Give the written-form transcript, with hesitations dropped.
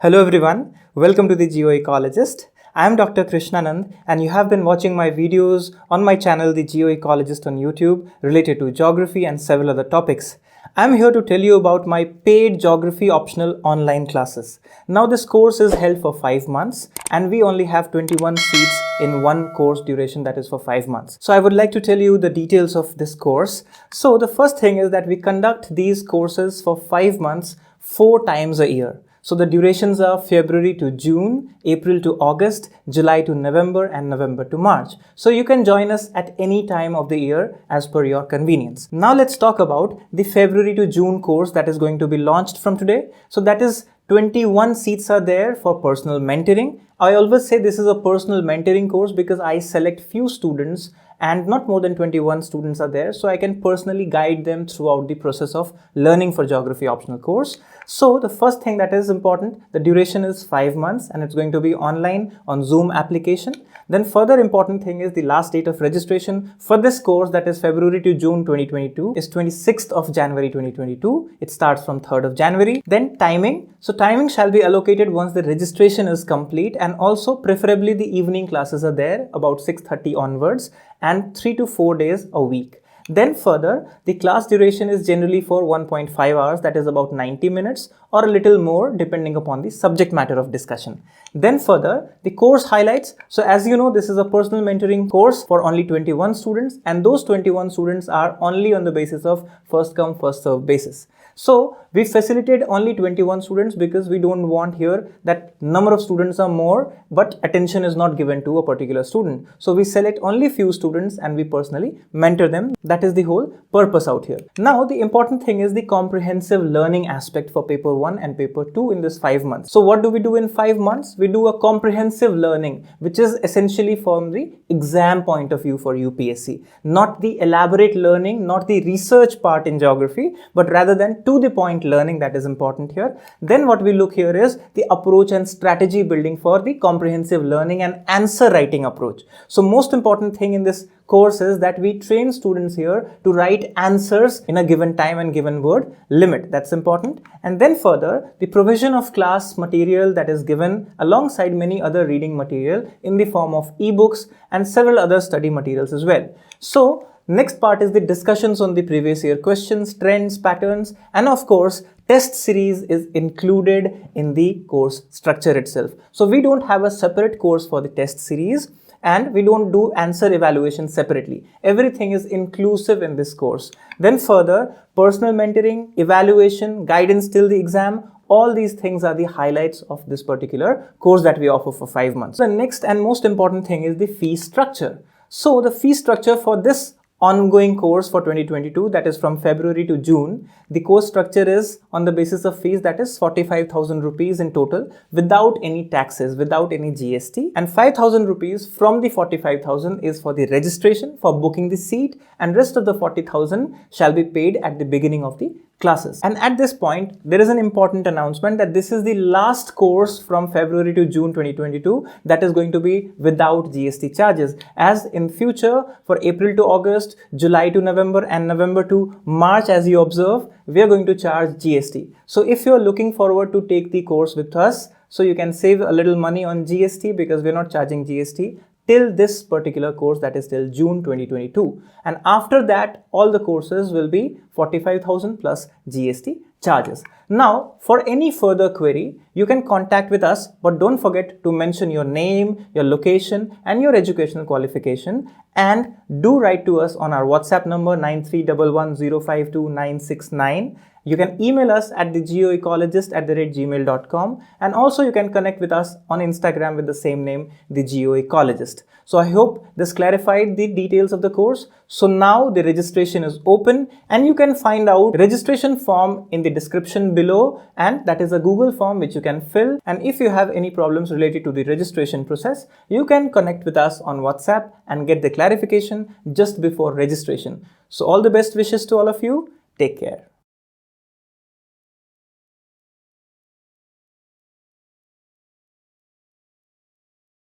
Hello everyone, welcome to the Geoecologist. I am Dr. Krishnanand and you have been watching my videos on my channel The Geoecologist on YouTube related to geography and several other topics. I am here to tell you about my paid geography optional online classes. Now this course is held for 5 months and we only have 21 seats in one course duration, that is for 5 months. So I would like to tell you the details of this course. So the first thing is that we conduct these courses for 5 months 4 times a year. So the durations are February to June, April to August, July to November and November to March. So you can join us at any time of the year as per your convenience. Now let's talk about the February to June course that is going to be launched from today. So that is 21 seats are there for personal mentoring. I always say this is a personal mentoring course because I select few students and not more than 21 students are there, so I can personally guide them throughout the process of learning for geography optional course. So the first thing that is important, the duration is 5 months and it's going to be online on Zoom application. Then further important thing is the last date of registration for this course, that is February to June 2022, is 26th of January 2022. It starts from 3rd of January. Then timing. So timing shall be allocated once the registration is complete, and also preferably the evening classes are there about 6:30 onwards and 3 to 4 days a week. Then further, the class duration is generally for 1.5 hours, that is about 90 minutes or a little more depending upon the subject matter of discussion. Then further, the course highlights. So as you know, this is a personal mentoring course for only 21 students, and those 21 students are only on the basis of first come first serve basis. So we facilitate only 21 students because we don't want here that number of students are more but attention is not given to a particular student. So we select only few students and we personally mentor them. That is the whole purpose out here. Now the important thing is the comprehensive learning aspect for paper 1 and paper 2 in this 5 months. So what do we do in 5 months? We do a comprehensive learning, which is essentially from the exam point of view for UPSC. Not the elaborate learning, not the research part in geography, but rather than to the point learning that is important here. Then what we look here is the approach and strategy building for the comprehensive learning and answer writing approach. So most important thing in this course is that we train students here to write answers in a given time and given word limit. That's important. And then further, the provision of class material that is given alongside many other reading material in the form of ebooks and several other study materials as well. So next part is the discussions on the previous year questions, trends, patterns, and of course, test series is included in the course structure itself. So we don't have a separate course for the test series and we don't do answer evaluation separately. Everything is inclusive in this course. Then further, personal mentoring, evaluation, guidance till the exam, all these things are the highlights of this particular course that we offer for 5 months. The next and most important thing is the fee structure. So the fee structure for this ongoing course for 2022, that is from February to June, the course structure is on the basis of fees that is 45,000 rupees in total without any taxes, without any GST, and 5,000 rupees from the 45,000 is for the registration, for booking the seat, and rest of the 40,000 shall be paid at the beginning of the classes. And at this point, there is an important announcement that this is the last course from February to June 2022 that is going to be without GST charges, as in future for April to August, July to November and November to March, as you observe, we are going to charge GST. So if you are looking forward to take the course with us, so you can save a little money on GST because we are not charging GST till this particular course, that is till June 2022. And after that, all the courses will be 45,000 plus GST charges. Now, for any further query, you can contact with us, but don't forget to mention your name, your location, and your educational qualification. And do write to us on our WhatsApp number 9311052969. You can email us at thegeoecologist@gmail.com, and also you can connect with us on Instagram with the same name, The Geoecologist. So I hope this clarified the details of the course. So now the registration is open and you can find out registration form in the description below, and that is a Google form which you can fill. And if you have any problems related to the registration process, you can connect with us on WhatsApp and get the clarification just before registration. So all the best wishes to all of you. Take care.